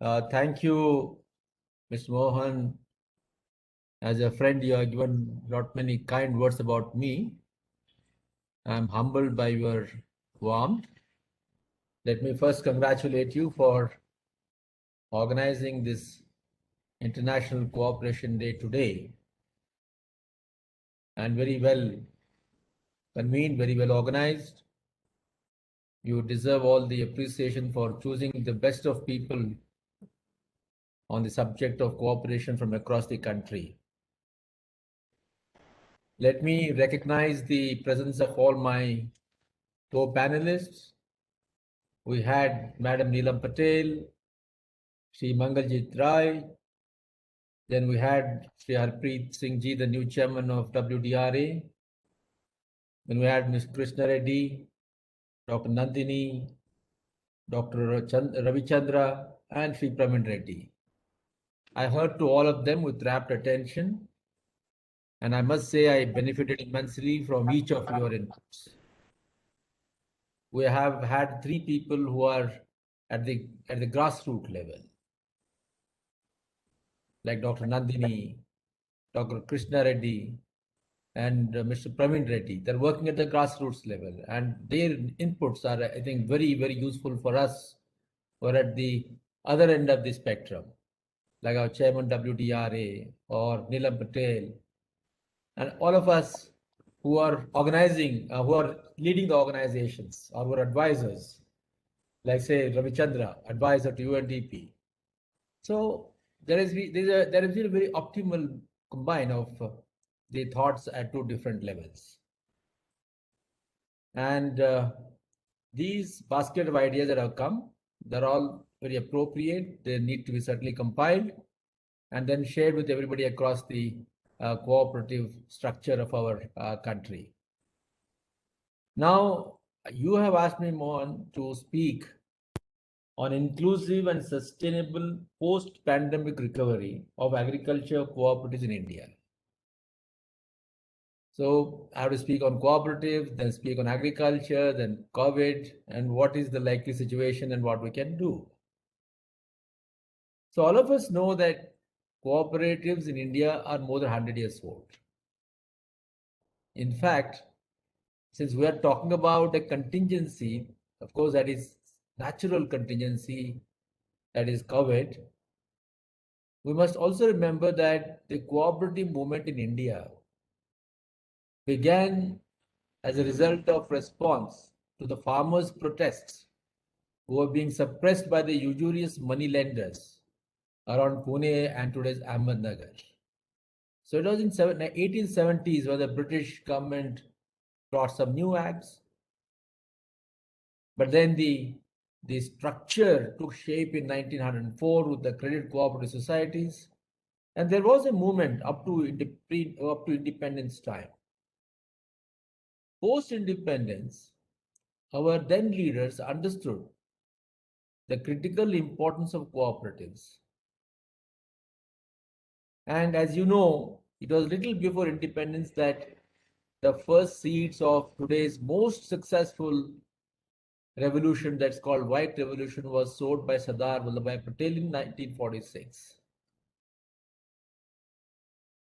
Thank you, Mr. Mohan. As a friend, you have given lot many kind words about me. I'm humbled by your warmth. Let me first congratulate you for organizing this International Cooperation Day today, and very well convened, very well organized. You deserve all the appreciation for choosing the best of people on the subject of cooperation from across the country. Let me recognize the presence of all my co-panelists. We had Madam Neelam Patel, Sri Mangaljit Rai, then we had Sri Harpreet Singh Ji, the new chairman of WDRA. Then we had Ms. Krishna Reddy, Dr. Nandini, Dr. Ravichandra, and Sri Pramin Reddy. I heard to all of them with rapt attention, and I must say I benefited immensely from each of your inputs. We have had three people who are at the grassroots level, like Dr. Nandini, Dr. Krishna Reddy, and Mr. Praveen Reddy. They're working at the grassroots level, and their inputs are, I think, very, very useful for us who are at the other end of the spectrum, like our chairman WDRA or Neelam Patel, and all of us who are organizing, who are leading the organizations, or who are advisors, like say Ravichandra, advisor to UNDP. So there has been a very optimal combine of the thoughts at two different levels. And these basket of ideas that have come, they're all very appropriate. They need to be certainly compiled and then shared with everybody across the cooperative structure of our country. Now, you have asked me, Mohan, to speak on inclusive and sustainable post-pandemic recovery of agriculture cooperatives in India. So I have to speak on cooperative, then speak on agriculture, then COVID, and what is the likely situation and what we can do. So all of us know that cooperatives in India are more than 100 years old. In fact, since we are talking about a contingency, of course, that is natural contingency, that is COVID, we must also remember that the cooperative movement in India began as a result of response to the farmers' protests who were being suppressed by the usurious money lenders around Pune and today's Ahmednagar. So it was in 1870s when the British government brought some new acts, but then the structure took shape in 1904 with the credit cooperative societies, and there was a movement up to independence time. Post-independence, our then leaders understood the critical importance of cooperatives. And as you know, it was little before independence that the first seeds of today's most successful revolution, that's called White Revolution, was sowed by Sardar Vallabhbhai Patel in 1946.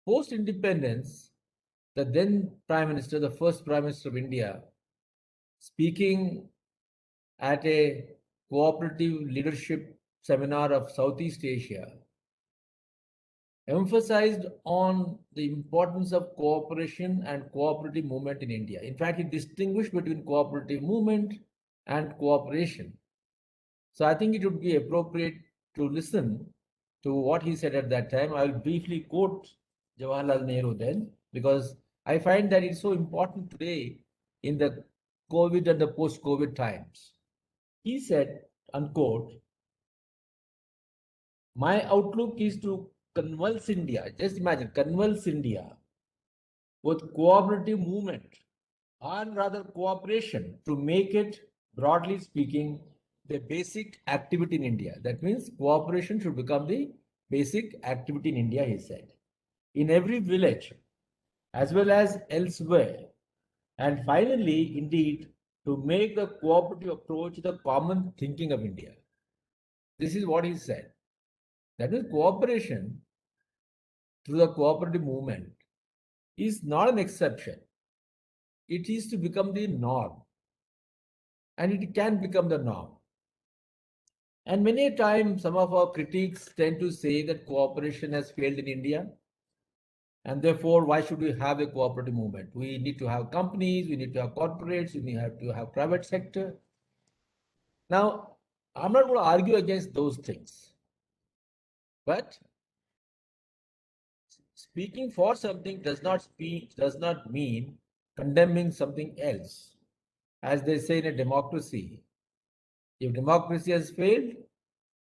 Post-independence, the then Prime Minister, the first Prime Minister of India, speaking at a cooperative leadership seminar of Southeast Asia, emphasized on the importance of cooperation and cooperative movement in India. In fact, he distinguished between cooperative movement and cooperation. So I think it would be appropriate to listen to what he said at that time. I will briefly quote Jawaharlal Nehru then, because I find that it's so important today in the COVID and the post-COVID times. He said, unquote, "My outlook is to convulse India." Just imagine, convulse India with cooperative movement, and rather cooperation, to make it, broadly speaking, the basic activity in India. That means cooperation should become the basic activity in India, he said, in every village as well as elsewhere. And finally, indeed, to make the cooperative approach the common thinking of India. This is what he said. That is, cooperation through the cooperative movement is not an exception. It is to become the norm, and it can become the norm. And many a time, some of our critics tend to say that cooperation has failed in India, and therefore, why should we have a cooperative movement? We need to have companies, we need to have corporates, we need to have private sector. Now, I'm not going to argue against those things, but speaking for something does not mean condemning something else. As they say in a democracy, if democracy has failed,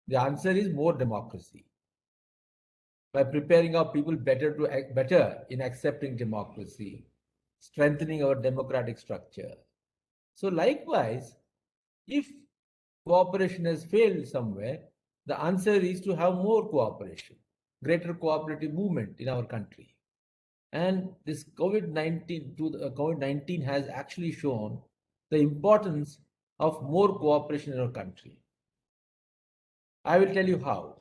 the answer is more democracy. By preparing our people better in accepting democracy, strengthening our democratic structure. So likewise, if cooperation has failed somewhere, the answer is to have more cooperation, greater cooperative movement in our country. And this COVID-19 has actually shown the importance of more cooperation in our country. I will tell you how.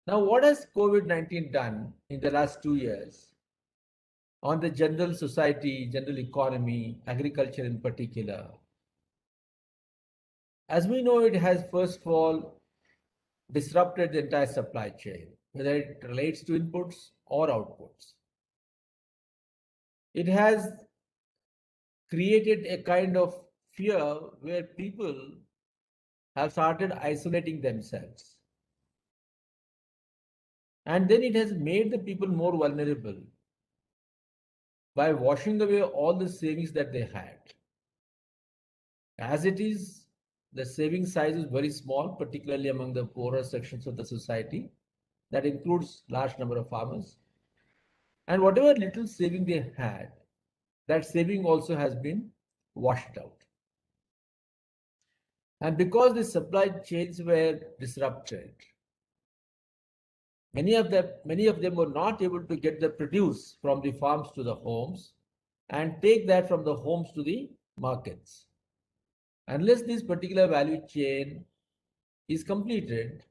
Now, what has COVID-19 done in the last 2 years on the general society, general economy, agriculture in particular? As we know, it has first of all disrupted the entire supply chain, whether it relates to inputs or outputs. It has created a kind of fear where people have started isolating themselves. And then it has made the people more vulnerable by washing away all the savings that they had. As it is, the saving size is very small, particularly among the poorer sections of the society. That includes large number of farmers. And whatever little saving they had, that saving also has been washed out. And because the supply chains were disrupted, many of them were not able to get the produce from the farms to the homes and take that from the homes to the markets. Unless this particular value chain is completed,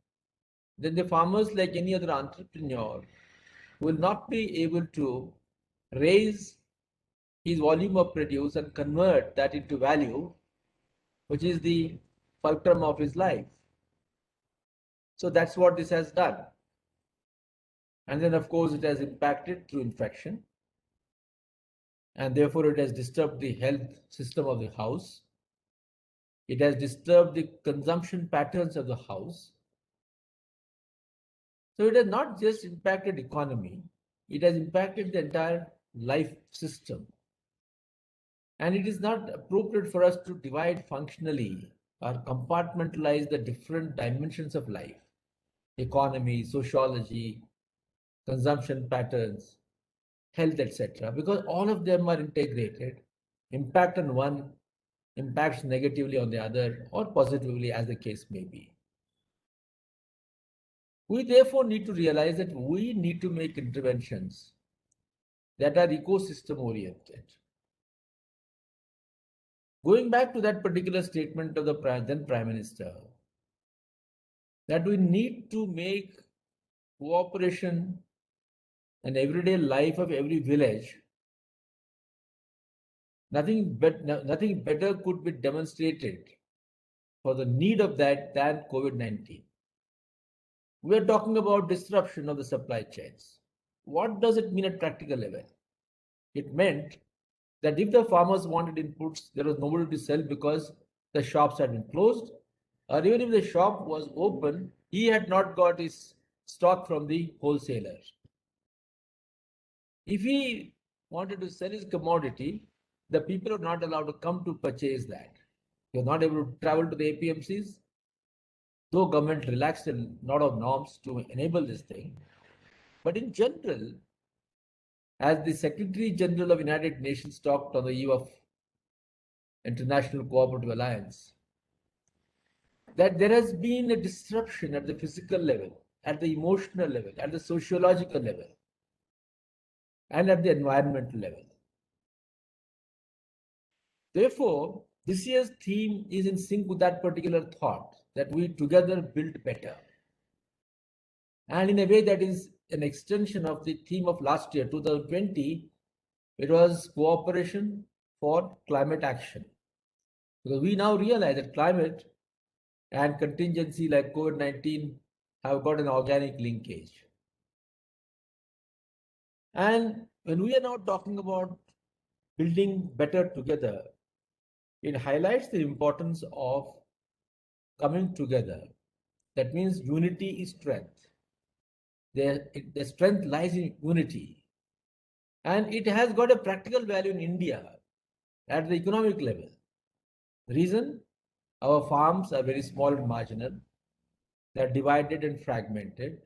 then the farmers, like any other entrepreneur, will not be able to raise his volume of produce and convert that into value, which is the fulcrum of his life. So that's what this has done. And then, of course, it has impacted through infection. And therefore, it has disturbed the health system of the house. It has disturbed the consumption patterns of the house. So it has not just impacted economy, it has impacted the entire life system. And it is not appropriate for us to divide functionally or compartmentalize the different dimensions of life: economy, sociology, consumption patterns, health, etc. Because all of them are integrated. Impact on one impacts negatively on the other, or positively, as the case may be. We therefore need to realize that we need to make interventions that are ecosystem oriented. Going back to that particular statement of the then Prime Minister, that we need to make cooperation and everyday life of every village, nothing better could be demonstrated for the need of that than COVID-19. We are talking about disruption of the supply chains. What does it mean at practical level? It meant that if the farmers wanted inputs, there was nobody to sell because the shops had been closed, or even if the shop was open, he had not got his stock from the wholesaler. If he wanted to sell his commodity, the people are not allowed to come to purchase that. You're not able to travel to the APMCs, though government relaxed a lot of norms to enable this thing. But in general, as the Secretary General of United Nations talked on the eve of International Cooperative Alliance, that there has been a disruption at the physical level, at the emotional level, at the sociological level, and at the environmental level. Therefore, this year's theme is in sync with that particular thought, that we together build better. And in a way that is an extension of the theme of last year, 2020, it was cooperation for climate action. Because we now realize that climate and contingency like COVID-19 have got an organic linkage. And when we are now talking about building better together, it highlights the importance of coming together. That means unity is strength. The strength lies in unity. And it has got a practical value in India at the economic level. The reason? Our farms are very small and marginal. They're divided and fragmented.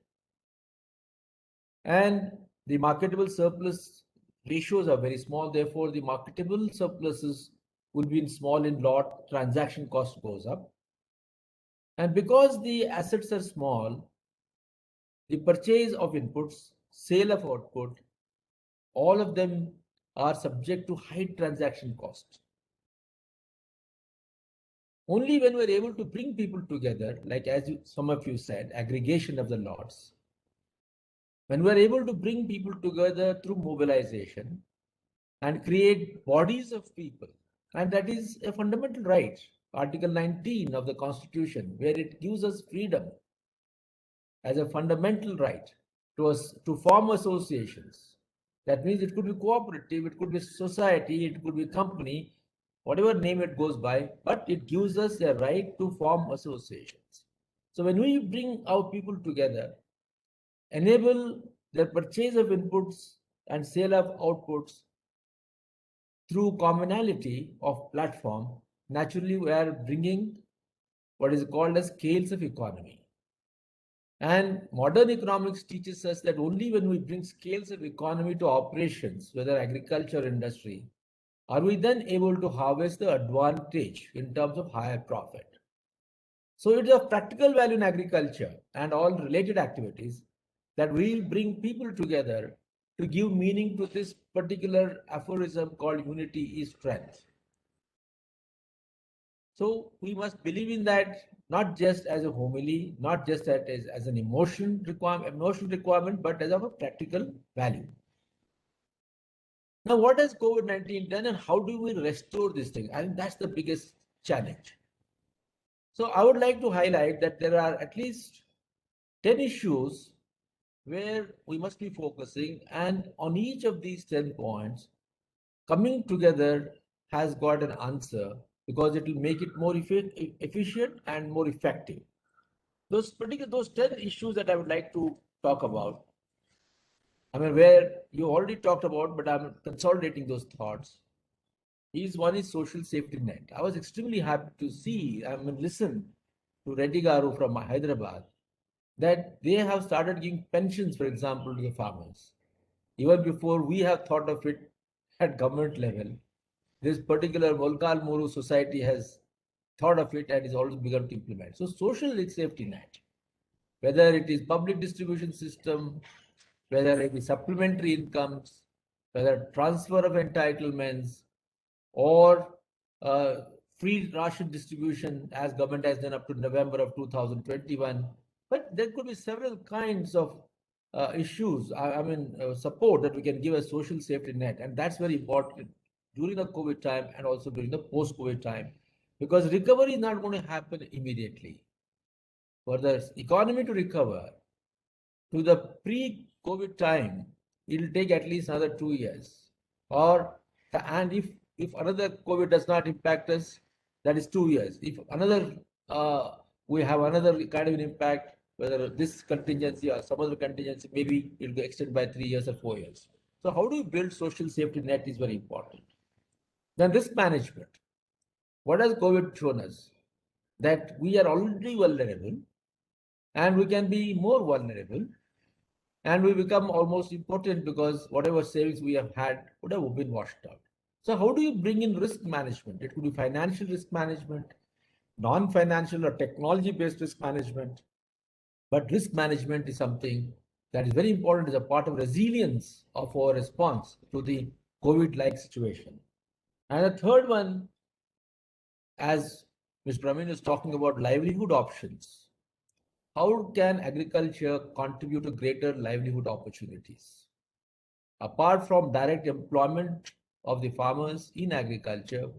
And the marketable surplus ratios are very small. Therefore, the marketable surpluses will be in small in lot, transaction cost goes up. And because the assets are small, the purchase of inputs, sale of output, all of them are subject to high transaction cost. Only when we're able to bring people together, like as some of you said, aggregation of the lots, when we're able to bring people together through mobilization and create bodies of people, and that is a fundamental right, Article 19 of the Constitution, where it gives us freedom as a fundamental right to us to form associations. That means it could be cooperative, it could be society, it could be company, whatever name it goes by, but it gives us a right to form associations. So when we bring our people together, enable their purchase of inputs and sale of outputs through commonality of platform, naturally we are bringing what is called as scales of economy. And modern economics teaches us that only when we bring scales of economy to operations, whether agriculture or industry, are we then able to harvest the advantage in terms of higher profit. So it is of practical value in agriculture and all related activities that we bring people together to give meaning to this particular aphorism called unity is strength. So we must believe in that not just as a homily, not just as an emotional requirement, but as of a practical value. Now, what has COVID-19 done and how do we restore this thing? I think that's the biggest challenge. So I would like to highlight that there are at least 10 issues where we must be focusing, and on each of these 10 points, coming together has got an answer because it will make it more efficient and more effective. Those 10 issues that I would like to talk about, I mean, where you already talked about, but I'm consolidating those thoughts. One is social safety net. I was extremely happy to see, I mean, listen to Reddy Garu from Hyderabad, that they have started giving pensions, for example, to the farmers. Even before we have thought of it at government level, this particular Volkal Muru society has thought of it and is also begun to implement. So social safety net, whether it is public distribution system, whether it is supplementary incomes, whether transfer of entitlements, or uh, free ration distribution as government has done up to November of 2021. But there could be several kinds of issues, support that we can give a social safety net. And that's very important during the COVID time and also during the post-COVID time, because recovery is not going to happen immediately. For the economy to recover to the pre-COVID time, it will take at least another 2 years. And if another COVID does not impact us, that is 2 years. If another we have another kind of an impact, whether this contingency or some other contingency, maybe it will be extended by 3 years or 4 years. So how do you build social safety net is very important. Then risk management. What has COVID shown us? That we are already vulnerable and we can be more vulnerable and we become almost impotent because whatever savings we have had would have been washed out. So how do you bring in risk management? It could be financial risk management, non-financial or technology-based risk management. But risk management is something that is very important as a part of resilience of our response to the COVID-like situation. And the third one, as Ms. Praveen is talking about livelihood options. how can agriculture contribute to greater livelihood opportunities? Apart from direct employment of the farmers in agriculture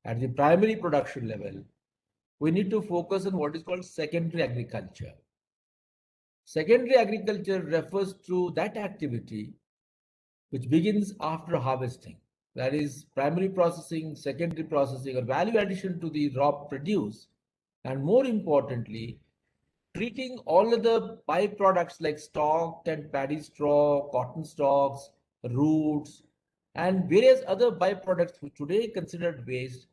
at the primary production level, we need to focus on what is called secondary agriculture. Secondary agriculture refers to that activity which begins after harvesting. That is primary processing, secondary processing, or value addition to the raw produce. And more importantly, treating all of the byproducts like stalk and paddy straw, cotton stalks, roots, and various other byproducts which today considered waste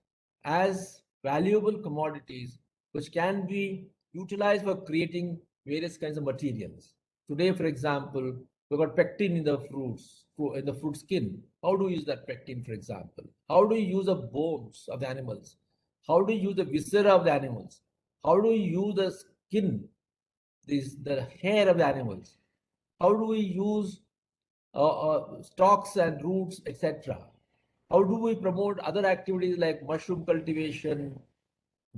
as valuable commodities which can be utilized for creating various kinds of materials. Today, for example, we've got pectin in the fruits, in the fruit skin. How do you use that pectin, for example? How do you use the bones of the animals? How do you use the viscera of the animals? How do you use the skin, the hair of the animals? How do we use stalks and roots, etc.? How do we promote other activities like mushroom cultivation,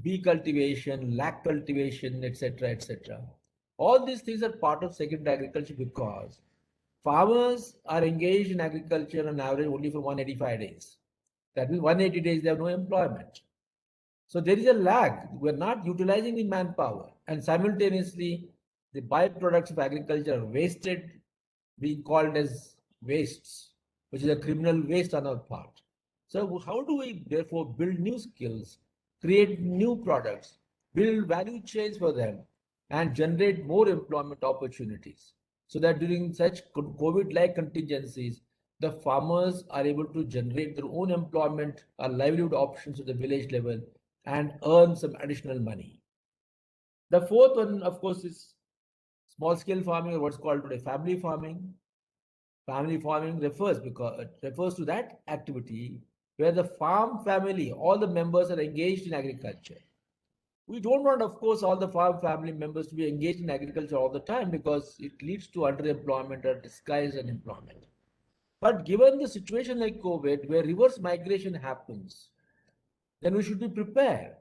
bee cultivation, lac cultivation, etc., etc.? All these things are part of secondary agriculture because farmers are engaged in agriculture on average only for 185 days. That means 180 days they have no employment. So there is a lag. We're not utilizing the manpower, and simultaneously, the byproducts of agriculture are wasted, being called as wastes, which is a criminal waste on our part. So, how do we therefore build new skills, create new products, build value chains for them, and generate more employment opportunities so that during such COVID like contingencies, the farmers are able to generate their own employment or livelihood options at the village level and earn some additional money. The fourth one, of course, is small scale farming, or what's called today family farming. Family farming refers because it refers to that activity where the farm family, all the members are engaged in agriculture. We don't want, of course, all the farm family members to be engaged in agriculture all the time because it leads to underemployment or disguised unemployment. But given the situation like COVID, where reverse migration happens, then we should be prepared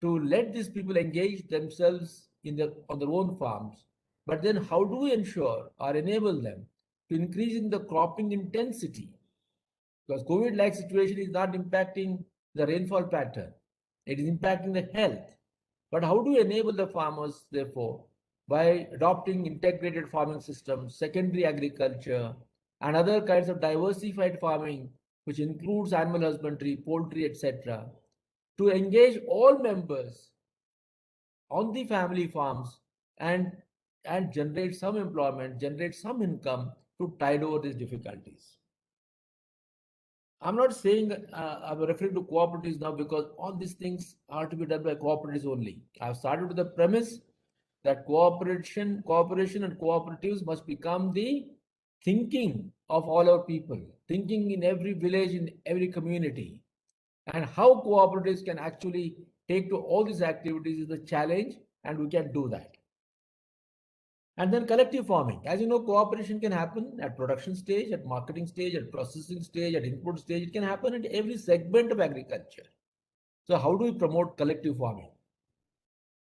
to let these people engage themselves on their own farms. But then how do we ensure or enable them to increasing the cropping intensity? Because COVID-like situation is not impacting the rainfall pattern. It is impacting the health. But how do we enable the farmers, therefore, by adopting integrated farming systems, secondary agriculture, and other kinds of diversified farming, which includes animal husbandry, poultry, etc., to engage all members on the family farms and generate some employment, generate some income to tide over these difficulties. I'm not saying I'm referring to cooperatives now because all these things are to be done by cooperatives only. I've started with the premise that cooperation and cooperatives must become the thinking of all our people, thinking in every village, in every community. And how cooperatives can actually take to all these activities is the challenge, and we can do that. And then collective farming. As you know, cooperation can happen at production stage, at marketing stage, at processing stage, at input stage. It can happen at every segment of agriculture. So how do we promote collective farming?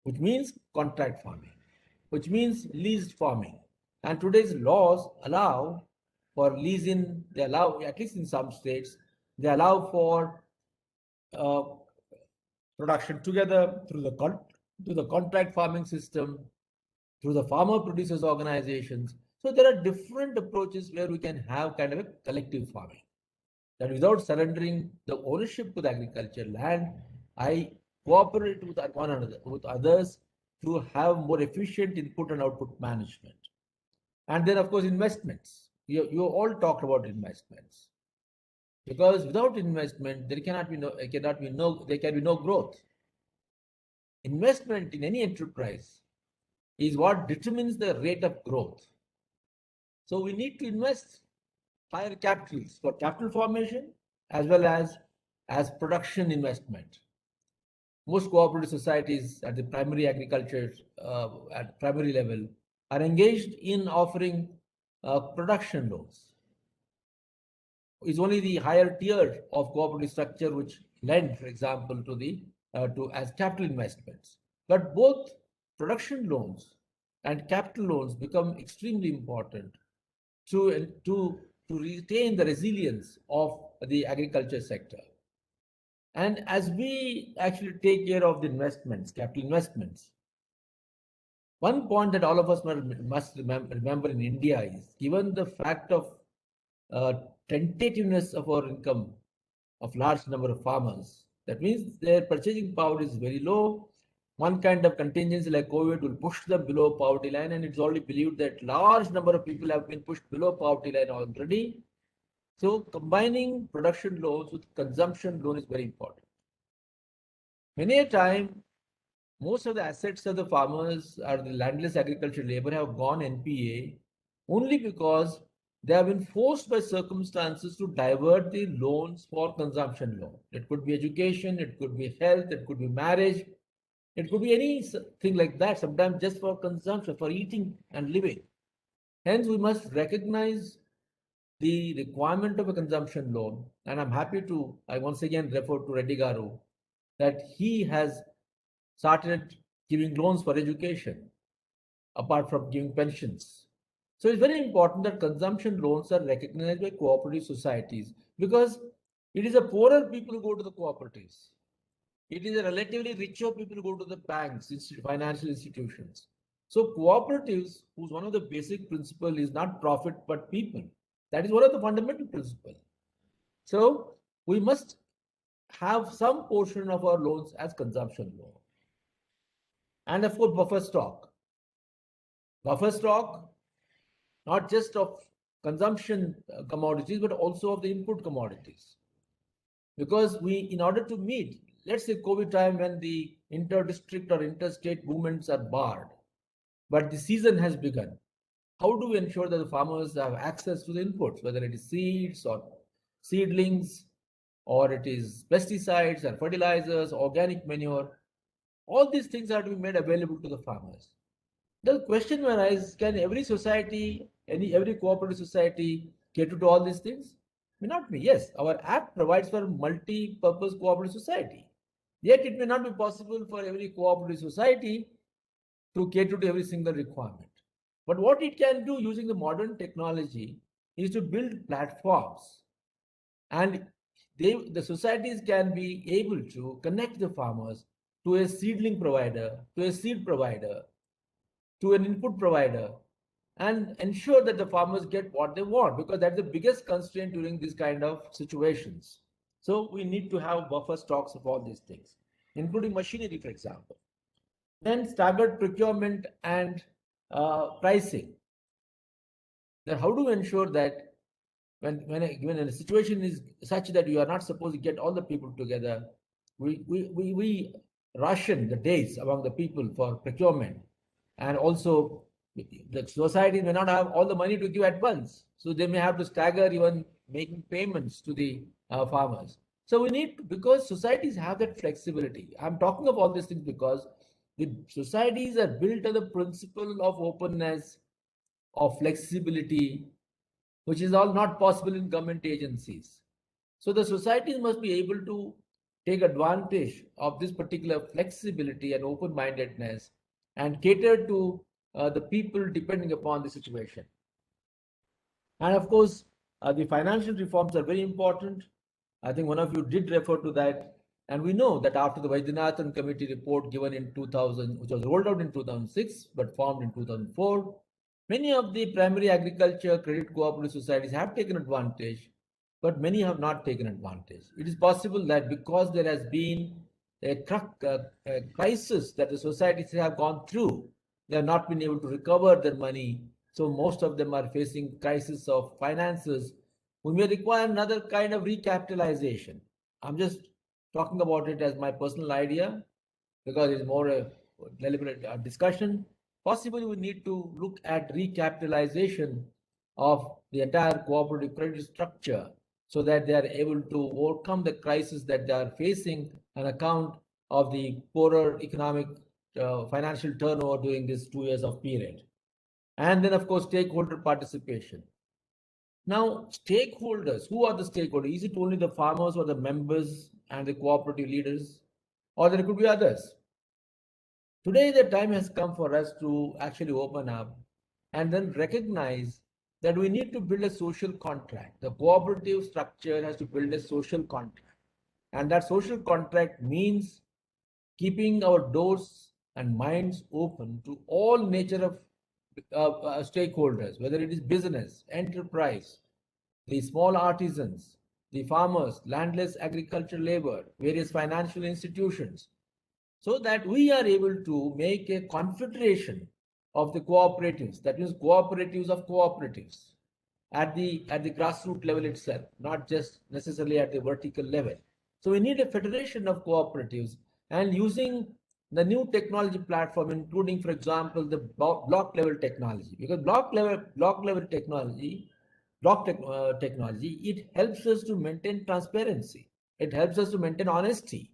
Which means contract farming, which means leased farming. And today's laws allow for leasing, they allow, at least in some states, they allow for uh, production together through the contract farming system, through the farmer producers organizations. So there are different approaches where we can have kind of a collective farming. That without surrendering the ownership to the agriculture land, I cooperate with one another, with others to have more efficient input and output management. And then, of course, investments. You all talked about investments because without investment, there can be no growth. Investment in any enterprise is what determines the rate of growth. So we need to invest higher capitals for capital formation as well as production investment. Most cooperative societies at the primary agriculture at primary level are engaged in offering production loans. It's only the higher tier of cooperative structure which lend, for example, to as capital investments. But both production loans and capital loans become extremely important to retain the resilience of the agriculture sector. And as we actually take care of the investments, capital investments, one point that all of us must remember in India is, given the fact of uh, tentativeness of our income of large number of farmers, that means their purchasing power is very low. One kind of contingency like COVID will push them below poverty line, and it's already believed that large number of people have been pushed below poverty line already. So combining production loans with consumption loan is very important. Many a time, most of the assets of the farmers or the landless agricultural labor have gone NPA only because they have been forced by circumstances to divert the loans for consumption loan. It could be education, it could be health, it could be marriage, it could be anything like that, sometimes just for consumption, for eating and living. Hence, we must recognize the requirement of a consumption loan. And I'm happy to, I once again refer to Reddy Garu, that he has started giving loans for education apart from giving pensions. So it's very important that consumption loans are recognized by cooperative societies, because it is the poorer people who go to the cooperatives. It is a relatively richer people who go to the banks, financial institutions. So cooperatives, whose one of the basic principle is not profit but people. That is one of the fundamental principles. So we must have some portion of our loans as consumption loan. And of course, buffer stock. Buffer stock, not just of consumption commodities, but also of the input commodities. Because in order to meet, let's say COVID time when the inter-district or interstate movements are barred, but the season has begun. How do we ensure that the farmers have access to the inputs, whether it is seeds or seedlings, or it is pesticides and fertilizers, organic manure? All these things are to be made available to the farmers. The question arises, can every society, every cooperative society cater to all these things? May not be. Yes, our act provides for multi-purpose cooperative society. Yet it may not be possible for every cooperative society to cater to every single requirement. But what it can do using the modern technology is to build platforms, and the societies can be able to connect the farmers to a seedling provider, to a seed provider, to an input provider, and ensure that the farmers get what they want, because that's the biggest constraint during these kind of situations. So we need to have buffer stocks of all these things, including machinery, for example. Then staggered procurement and pricing. Then how do we ensure that when a situation is such that you are not supposed to get all the people together, we ration the days among the people for procurement, and also the society may not have all the money to give at once, so they may have to stagger even making payments to the farmers. So we need, because societies have that flexibility. I'm talking of all these things because the societies are built on the principle of openness, of flexibility, which is all not possible in government agencies. So the societies must be able to take advantage of this particular flexibility and open-mindedness and cater to the people depending upon the situation. And of course, the financial reforms are very important. I think one of you did refer to that. And we know that after the Vaidyanathan Committee report given in 2000, which was rolled out in 2006 but formed in 2004, many of the primary agriculture credit cooperative societies have taken advantage, but many have not taken advantage. It is possible that because there has been a crisis that the societies have gone through, they have not been able to recover their money. So most of them are facing crisis of finances. We may require another kind of recapitalization. I'm just talking about it as my personal idea because it's more a deliberate discussion. Possibly we need to look at recapitalization of the entire cooperative credit structure so that they are able to overcome the crisis that they are facing on account of the poorer economic financial turnover during these 2 years of period. And then, of course, stakeholder participation. Now, stakeholders, who are the stakeholders? Is it only the farmers or the members and the cooperative leaders? Or there could be others? Today, the time has come for us to actually open up and then recognize that we need to build a social contract. The cooperative structure has to build a social contract. And that social contract means keeping our doors and minds open to all nature of stakeholders, whether it is business, enterprise, the small artisans, the farmers, landless agricultural labor, various financial institutions, so that we are able to make a confederation of the cooperatives, that means cooperatives of cooperatives at the grassroots level itself, not just necessarily at the vertical level. So we need a federation of cooperatives, and using the new technology platform, including, for example, the block level technology, because block level technology, it helps us to maintain transparency. It helps us to maintain honesty.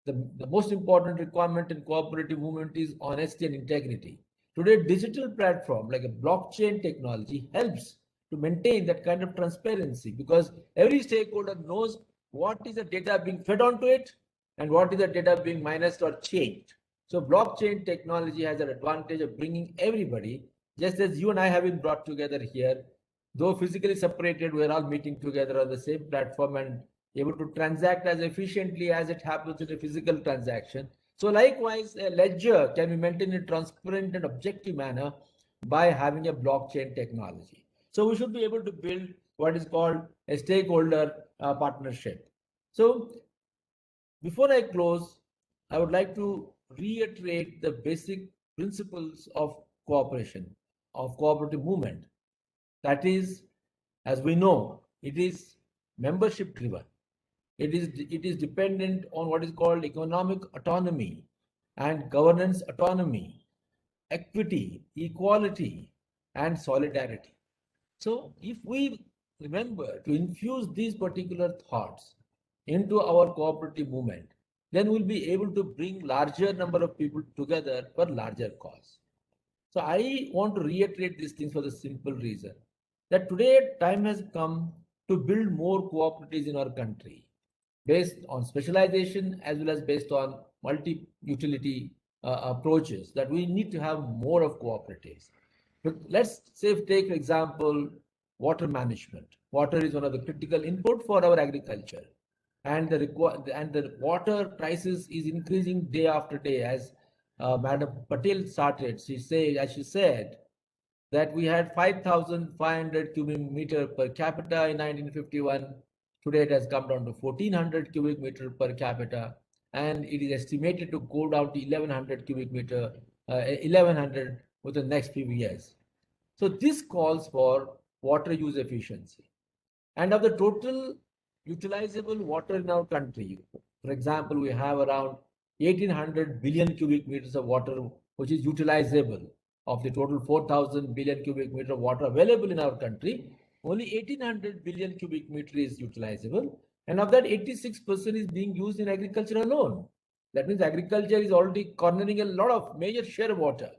The most important requirement in cooperative movement is honesty and integrity. Today, digital platform like a blockchain technology helps to maintain that kind of transparency, because every stakeholder knows what is the data being fed onto it and what is the data being minused or changed. So blockchain technology has an advantage of bringing everybody, just as you and I have been brought together here, though physically separated, we're all meeting together on the same platform and able to transact as efficiently as it happens in a physical transaction. So likewise, a ledger can be maintained in a transparent and objective manner by having a blockchain technology. So we should be able to build what is called a stakeholder partnership. So before I close, I would like to reiterate the basic principles of cooperation, of cooperative movement. That is, as we know, it is membership driven. It is dependent on what is called economic autonomy and governance autonomy, equity, equality, and solidarity. So if we remember to infuse these particular thoughts into our cooperative movement, then we'll be able to bring larger number of people together for larger cause. So I want to reiterate these things for the simple reason that today time has come to build more cooperatives in our country based on specialization as well as based on multi-utility approaches, that we need to have more of cooperatives. But let's say, take for example, water management. Water is one of the critical input for our agriculture, and the water crisis is increasing day after day. As Madam Patel started, she said that we had 5,500 cubic meter per capita in 1951. Today it has come down to 1,400 cubic meter per capita, and it is estimated to go down to 1,100 within the next few years. So this calls for water use efficiency. And of the total utilizable water in our country, for example, we have around 1,800 billion cubic meters of water which is utilizable. Of the total 4,000 billion cubic meter of water available in our country, only 1,800 billion cubic meter is utilizable. And of that, 86% is being used in agriculture alone. That means agriculture is already cornering a lot of major share of water.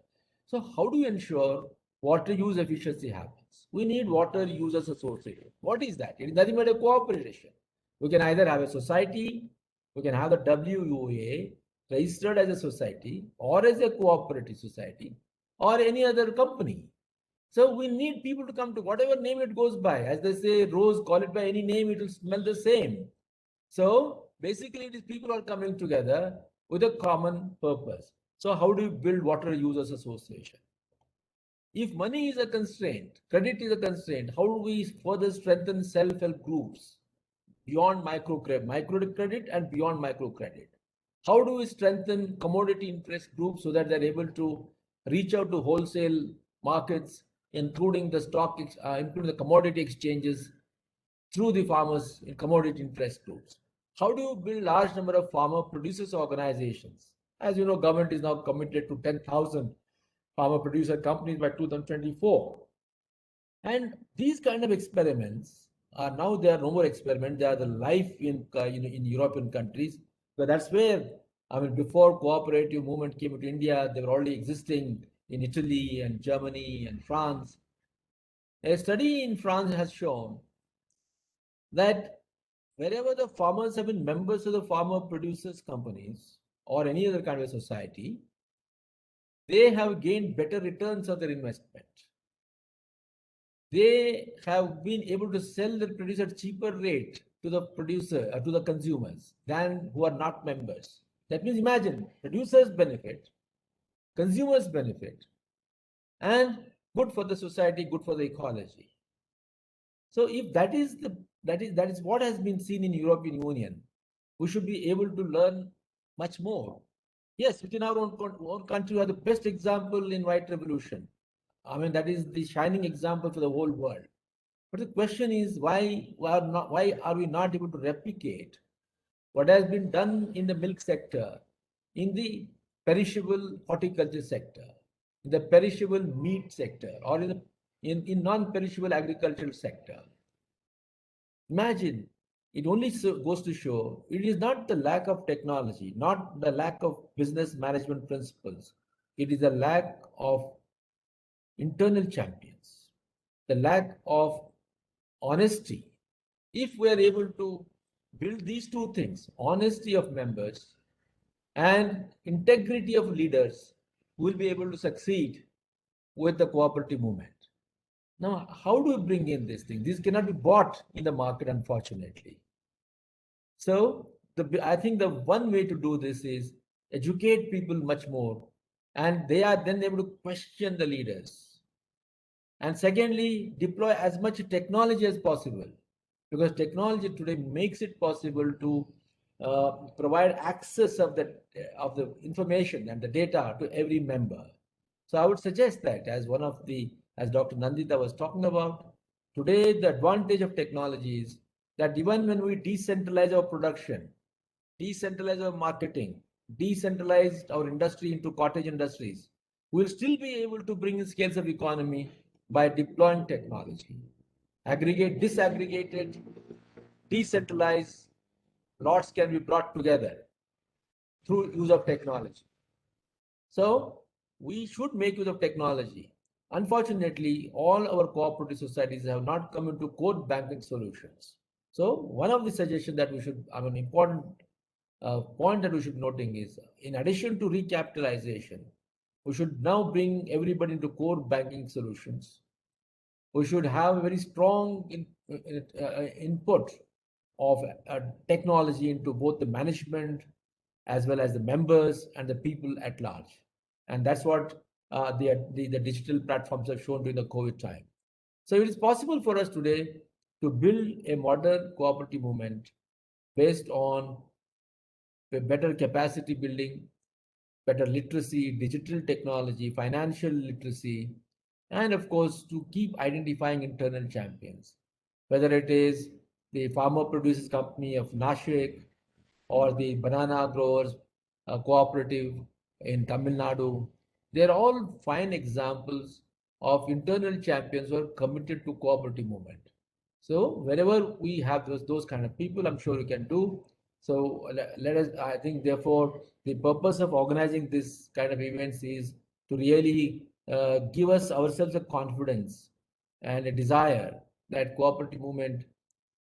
So how do you ensure water use efficiency happens? We need water users association. What is that? It is nothing but a cooperation. We can either have a society, we can have the WUA registered as a society or as a cooperative society or any other company. So we need people to come to whatever name it goes by. As they say, rose, call it by any name, it will smell the same. So basically, it is people are coming together with a common purpose. So how do you build water users association? If money is a constraint, credit is a constraint, how do we further strengthen self-help groups beyond microcredit and beyond microcredit? How do we strengthen commodity interest groups so that they're able to reach out to wholesale markets, including including the commodity exchanges through the farmers in commodity interest groups? How do you build large number of farmer producers organizations? As you know, government is now committed to 10,000 farmer producer companies by 2024. And these kind of experiments are now, they are no more experiments. They are the life in European countries. So that's where, I mean, before cooperative movement came to India, they were already existing in Italy and Germany and France. A study in France has shown that wherever the farmers have been members of the farmer producers companies or any other kind of society, they have gained better returns on their investment. They have been able to sell their produce at cheaper rate to the producer to the consumers than who are not members. That means imagine producers benefit, consumers benefit, and good for the society, good for the ecology. So if that is what has been seen in European Union, we should be able to learn much more. Yes, within our own country, we are the best example in white revolution. I mean, that is the shining example for the whole world. But the question is, why are we not able to replicate what has been done in the milk sector, in the perishable horticulture sector, in the perishable meat sector, or in non-perishable agricultural sector? Imagine, it only goes to show it is not the lack of technology, not the lack of business management principles. It is a lack of internal champions, the lack of honesty. If we are able to build these two things, honesty of members and integrity of leaders, we will be able to succeed with the cooperative movement. Now, how do we bring in this thing? This cannot be bought in the market, unfortunately. So I think the one way to do this is educate people much more, and they are then able to question the leaders. And secondly, deploy as much technology as possible, because technology today makes it possible to provide access of the information and the data to every member. So I would suggest that as Dr. Nandita was talking about, today the advantage of technology is that even when we decentralize our production, decentralize our marketing, decentralize our industry into cottage industries, we'll still be able to bring in scales of economy by deploying technology. Aggregate, disaggregated, decentralized lots can be brought together through use of technology. So we should make use of technology. Unfortunately, all our cooperative societies have not come into core banking solutions. So one of the suggestions that we should, I mean, important point that we should noting is, in addition to recapitalization, we should now bring everybody into core banking solutions. We should have a very strong input of technology into both the management as well as the members and the people at large. And that's what the digital platforms have shown during the COVID time. So it is possible for us today to build a modern cooperative movement based on a better capacity building, better literacy, digital technology, financial literacy, and of course, to keep identifying internal champions, whether it is the farmer producers company of Nashik or the banana growers cooperative in Tamil Nadu. They're all fine examples of internal champions who are committed to cooperative movement. So wherever we have those kind of people, I'm sure we can do. So let us, I think, therefore, the purpose of organizing this kind of events is to really give us ourselves a confidence and a desire that cooperative movement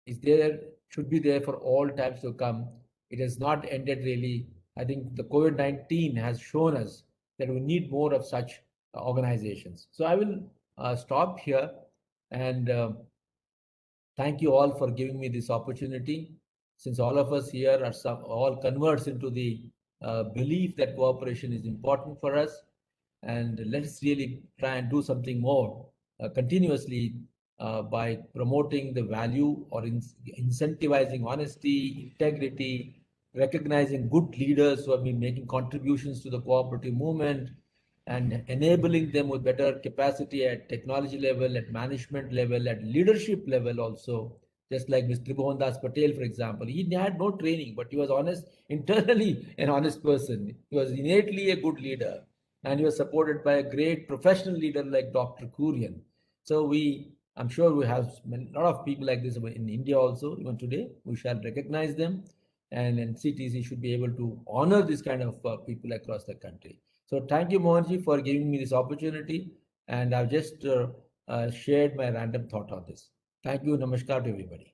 is there, should be there for all times to come. It has not ended really. I think the COVID-19 has shown us that we need more of such organizations. So I will stop here and thank you all for giving me this opportunity. Since all of us here are all converts into the belief that cooperation is important for us, and let's really try and do something more continuously by promoting the value or incentivizing honesty, integrity, recognizing good leaders who have been making contributions to the cooperative movement, and enabling them with better capacity at technology level, at management level, at leadership level also. Just like Mr. Tribhuvan Das Patel, for example, he had no training, but he was honest, internally an honest person. He was innately a good leader, and he was supported by a great professional leader like Dr. Kurian. So I'm sure we have a lot of people like this in India also. Even today, we shall recognize them, and CTC should be able to honor this kind of people across the country. So thank you, Mohanji, for giving me this opportunity, and I've just shared my random thought on this. Thank you. Namaskar to everybody.